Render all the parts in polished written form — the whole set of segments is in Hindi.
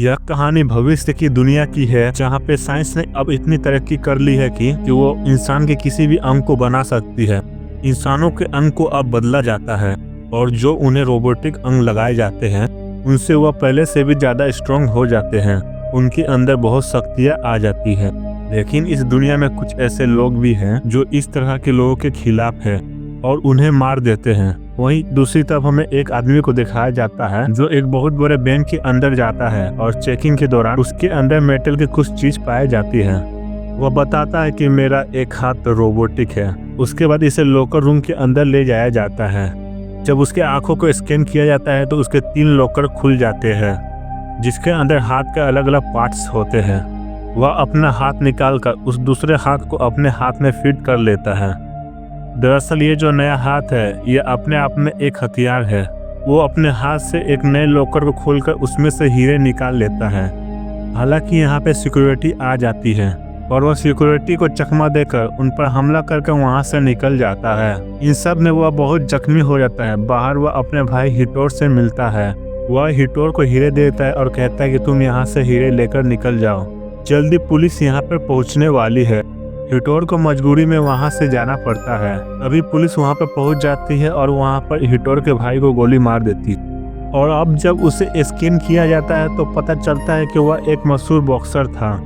यह कहानी भविष्य की दुनिया की है, जहाँ पे साइंस ने अब इतनी तरक्की कर ली है कि वो इंसान के किसी भी अंग को बना सकती है। इंसानों के अंग को अब बदला जाता है और जो उन्हें रोबोटिक अंग लगाए जाते हैं उनसे वह पहले से भी ज़्यादा स्ट्रांग हो जाते हैं। उनके अंदर बहुत शक्तियाँ आ जाती है। लेकिन इस दुनिया में कुछ ऐसे लोग भी हैं जो इस तरह के लोगों के खिलाफ है और उन्हें मार देते हैं। वहीं दूसरी तरफ हमें एक आदमी को दिखाया जाता है जो एक बहुत बड़े बैंक के अंदर जाता है और चेकिंग के दौरान उसके अंदर मेटल की कुछ चीज पाई जाती है। वह बताता है कि मेरा एक हाथ रोबोटिक है। उसके बाद इसे लॉकर रूम के अंदर ले जाया जाता है। जब उसके आंखों को स्कैन किया जाता है तो उसके 3 लॉकर खुल जाते हैं जिसके अंदर हाथ के अलग अलग पार्ट्स होते हैं। वह अपना हाथ निकालकर उस दूसरे हाथ को अपने हाथ में फिट कर लेता है। दरअसल ये जो नया हाथ है ये अपने आप में एक हथियार है। वो अपने हाथ से एक नए लॉकर को खोलकर उसमें से हीरे निकाल लेता है। हालांकि यहाँ पे सिक्योरिटी आ जाती है और वह सिक्योरिटी को चकमा देकर उन पर हमला करके वहाँ से निकल जाता है। इन सब में वह बहुत जख्मी हो जाता है। बाहर वह अपने भाई हिटोर से मिलता है। वह हिटोर को हीरे देता है और कहता है कि तुम यहाँ से हीरे लेकर निकल जाओ, जल्दी पुलिस यहाँ पर पहुँचने वाली है। हिटोर को मजबूरी में वहां से जाना पड़ता है। अभी पुलिस वहां पर पहुंच जाती है और वहां पर हिटोर के भाई को गोली मार देती है। और अब जब उसे स्कैन किया जाता है तो पता चलता है कि वह एक मशहूर बॉक्सर था।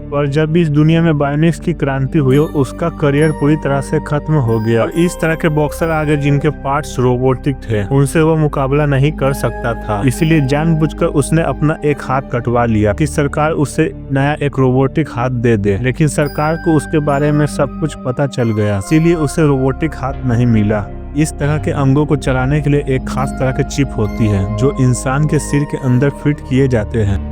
पर जब इस दुनिया में बायोनिक्स की क्रांति हुई उसका करियर पूरी तरह से खत्म हो गया। और इस तरह के बॉक्सर आ गए जिनके पार्ट्स रोबोटिक थे, उनसे वो मुकाबला नहीं कर सकता था। इसीलिए जानबूझकर उसने अपना एक हाथ कटवा लिया कि सरकार उसे नया एक रोबोटिक हाथ दे दे। लेकिन सरकार को उसके बारे में सब कुछ पता चल गया, इसीलिए उसे रोबोटिक हाथ नहीं मिला। इस तरह के अंगों को चलाने के लिए एक खास तरह की चिप होती है जो इंसान के सिर के अंदर फिट किए जाते हैं।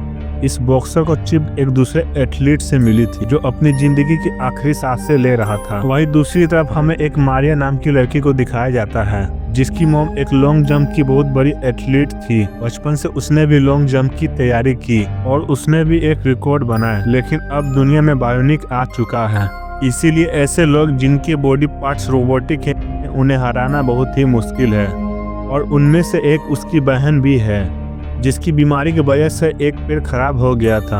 इस बॉक्सर को चिप एक दूसरे एथलीट से मिली थी जो अपनी जिंदगी की आखिरी सांसें ले रहा था। वहीं दूसरी तरफ हमें एक मारिया नाम की लड़की को दिखाया जाता है जिसकी मॉम एक लॉन्ग जंप की बहुत बड़ी एथलीट थी। बचपन से उसने भी लॉन्ग जंप की तैयारी की और उसने भी एक रिकॉर्ड बनाया। लेकिन अब दुनिया में बायोनिक आ चुका है, इसीलिए ऐसे लोग जिनके बॉडी पार्ट्स रोबोटिक है उन्हें हराना बहुत ही मुश्किल है। और उनमें से एक उसकी बहन भी है जिसकी बीमारी की वजह से एक पैर खराब हो गया था,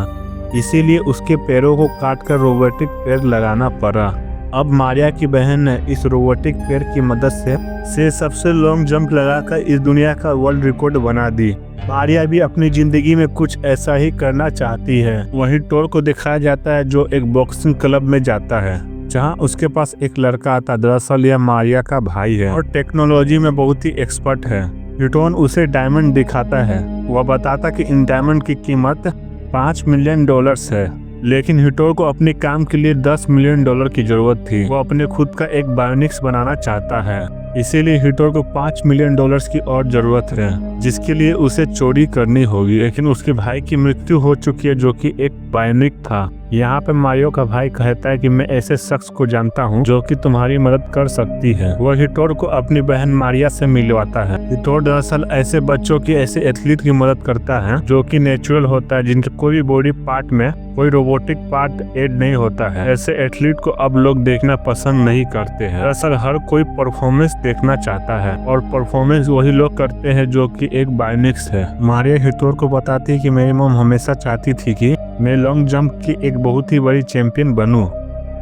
इसीलिए उसके पैरों को काटकर रोबोटिक पैर लगाना पड़ा। अब मारिया की बहन ने इस रोबोटिक पैर की मदद से सबसे लॉन्ग जंप लगाकर इस दुनिया का वर्ल्ड रिकॉर्ड बना दी। मारिया भी अपनी जिंदगी में कुछ ऐसा ही करना चाहती है। वहीं टोर को दिखाया जाता है जो एक बॉक्सिंग क्लब में जाता है जहां उसके पास एक लड़का आता। दरअसल यह मारिया का भाई है और टेक्नोलॉजी में बहुत ही एक्सपर्ट है। हिटोन उसे डायमंड दिखाता है। वह बताता कि इन डायमंड की कीमत $5 मिलियन है, लेकिन हिटोर को अपने काम के लिए $10 मिलियन की जरूरत थी। वो अपने खुद का एक बायोनिक्स बनाना चाहता है, इसीलिए हिटोर को $5 मिलियन की और जरूरत है जिसके लिए उसे चोरी करनी होगी। लेकिन उसके भाई की मृत्यु हो चुकी है जो कि एक बायोनिक था। यहाँ पे मारियो का भाई कहता है कि मैं ऐसे शख्स को जानता हूँ जो कि तुम्हारी मदद कर सकती है। वह हिटोर को अपनी बहन मारिया से मिलवाता है। हिटोर दरअसल ऐसे बच्चों की ऐसे एथलीट की मदद करता है जो कि नेचुरल होता है, जिनके कोई बॉडी पार्ट में कोई रोबोटिक पार्ट ऐड नहीं होता है। ऐसे एथलीट को अब लोग देखना पसंद नहीं करते हैं। दरअसल हर कोई परफॉर्मेंस देखना चाहता है और परफॉर्मेंस वही लोग करते हैं जो कि एक बायोनिक्स है। मारिया हिटोर को बताती है कि मेरी मॉम हमेशा चाहती थी कि मैं लॉन्ग जंप की एक बहुत ही बड़ी चैंपियन बनूं,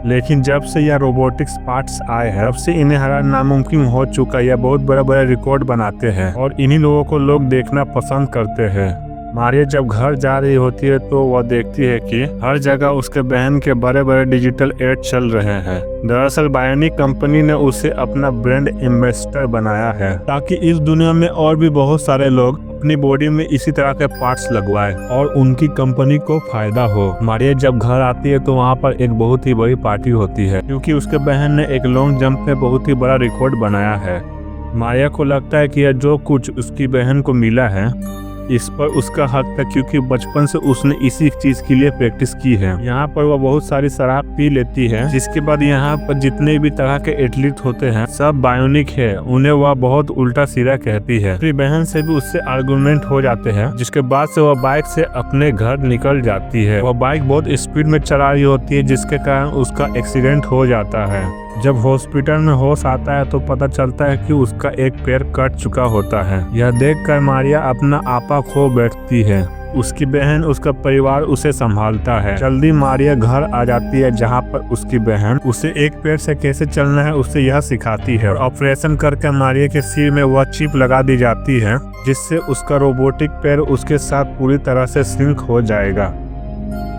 लेकिन जब से यह रोबोटिक्स पार्ट्स आए हैं तब से इन्हें हराना नामुमकिन हो चुका है। यह बहुत बड़ा बड़ा रिकॉर्ड बनाते हैं और इन्हीं लोगों को लोग देखना पसंद करते हैं। मारिया जब घर जा रही होती है तो वह देखती है कि हर जगह उसके बहन के बड़े बड़े डिजिटल एड चल रहे हैं। दरअसल बायोनिक कंपनी ने उसे अपना ब्रांड एम्बेसडर बनाया है ताकि इस दुनिया में और भी बहुत सारे लोग अपनी बॉडी में इसी तरह के पार्ट्स लगवाए और उनकी कंपनी को फायदा हो। मारिया जब घर आती है तो वहाँ पर एक बहुत ही बड़ी पार्टी होती है क्योंकि उसके बहन ने एक लॉन्ग जंप में बहुत ही बड़ा रिकॉर्ड बनाया है। मारिया को लगता है कि यह जो कुछ उसकी बहन को मिला है इस पर उसका हक था क्योंकि बचपन से उसने इसी चीज के लिए प्रैक्टिस की है। यहाँ पर वह बहुत सारी शराब पी लेती है जिसके बाद यहाँ पर जितने भी तरह के एथलीट होते हैं सब बायोनिक है, उन्हें वह बहुत उल्टा सीधा कहती है। अपनी बहन से भी उससे आर्गुमेंट हो जाते हैं जिसके बाद से वह बाइक से अपने घर निकल जाती है। वह बाइक बहुत स्पीड में चला रही होती है जिसके कारण उसका एक्सीडेंट हो जाता है। जब हॉस्पिटल में होश आता है तो पता चलता है कि उसका एक पैर कट चुका होता है। यह देखकर मारिया अपना आपा खो बैठती है। उसकी बहन, उसका परिवार उसे संभालता है। जल्दी मारिया घर आ जाती है, जहाँ पर उसकी बहन उसे एक पैर से कैसे चलना है उसे यह सिखाती है। ऑपरेशन करके मारिया के सिर में वह चिप लगा दी जाती है, जिससे उसका रोबोटिक पैर उसके साथ पूरी तरह से सिंक हो जाएगा।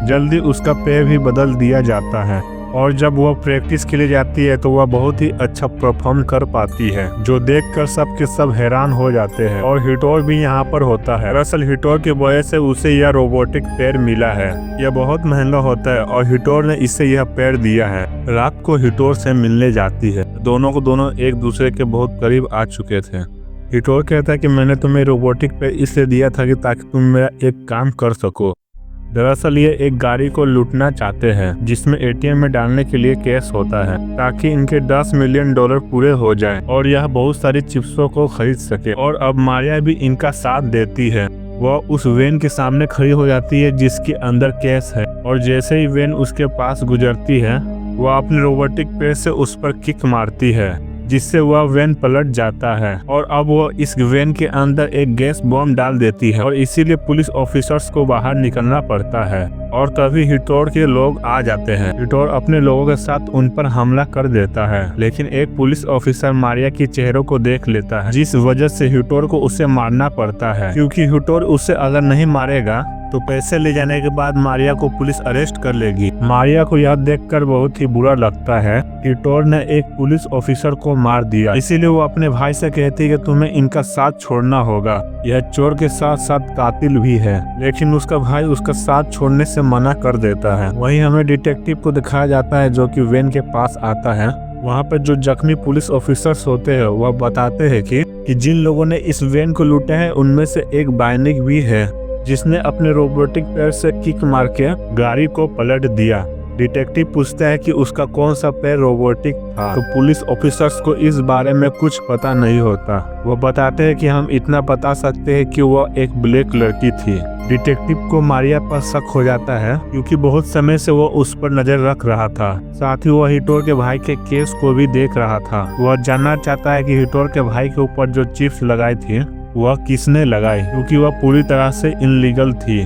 जल्दी उसका पैर भी बदल दिया जाता है और जब वह प्रैक्टिस के लिए जाती है तो वह बहुत ही अच्छा परफॉर्म कर पाती है, जो देखकर सब के सब हैरान हो जाते हैं। और हिटोर भी यहाँ पर होता है। दरअसल हिटोर की वजह से उसे यह रोबोटिक पैर मिला है। यह बहुत महंगा होता है और हिटोर ने इसे यह पैर दिया है। रात को हिटोर से मिलने जाती है। दोनों एक दूसरे के बहुत करीब आ चुके थे। हिटोर कहता है कि मैंने तुम्हें रोबोटिक पैर इसलिए दिया था कि ताकि तुम मेरा एक काम कर सको। दरअसल ये एक गाड़ी को लूटना चाहते हैं, जिसमें एटीएम में डालने के लिए कैश होता है, ताकि इनके $10 मिलियन पूरे हो जाएं और यह बहुत सारी चिप्सों को खरीद सके। और अब मारिया भी इनका साथ देती है। वह उस वैन के सामने खड़ी हो जाती है जिसके अंदर कैश है, और जैसे ही वैन उसके पास गुजरती है वह अपने रोबोटिक पैर से उस पर किक मारती है, जिससे वह वैन पलट जाता है। और अब वो इस वैन के अंदर एक गैस बॉम्ब डाल देती है और इसीलिए पुलिस ऑफिसर्स को बाहर निकलना पड़ता है। और तभी हिटोर के लोग आ जाते हैं। हिटोर अपने लोगों के साथ उन पर हमला कर देता है, लेकिन एक पुलिस ऑफिसर मारिया के चेहरों को देख लेता है, जिस वजह से हिटोर को उसे मारना पड़ता है, क्योंकि हिटोर उसे अगर नहीं मारेगा तो पैसे ले जाने के बाद मारिया को पुलिस अरेस्ट कर लेगी। मारिया को यह देखकर बहुत ही बुरा लगता है कि हिटोर ने एक पुलिस ऑफिसर को मार दिया। इसीलिए वो अपने भाई से कहती है कि तुम्हें इनका साथ छोड़ना होगा। यह चोर के साथ साथ कातिल भी है, लेकिन उसका भाई उसका साथ छोड़ने से मना कर देता है। वहीं हमें डिटेक्टिव को दिखाया जाता है, जो कि वैन के पास आता है। वहाँ पर जो जख्मी पुलिस ऑफिसर्स होते हैं वह बताते हैं कि जिन लोगों ने इस वैन को लूटा है उनमें से एक बाइनिक भी है, जिसने अपने रोबोटिक पैर से किक मार के गाड़ी को पलट दिया। डिटेक्टिव पूछता है कि उसका कौन सा पैर रोबोटिक था, तो पुलिस ऑफिसर्स को इस बारे में कुछ पता नहीं होता। वो बताते हैं कि हम इतना बता सकते हैं कि वह एक ब्लैक लड़की थी। डिटेक्टिव को मारिया पर शक हो जाता है, क्योंकि बहुत समय से वो उस पर नजर रख रहा था। साथ ही वह हिटोर के भाई के केस को भी देख रहा था। वह जानना चाहता है कि हिटोर के भाई के ऊपर जो चिप्स लगाई थी वह किसने लगाई, क्योंकि वह पूरी तरह से इनलीगल थी।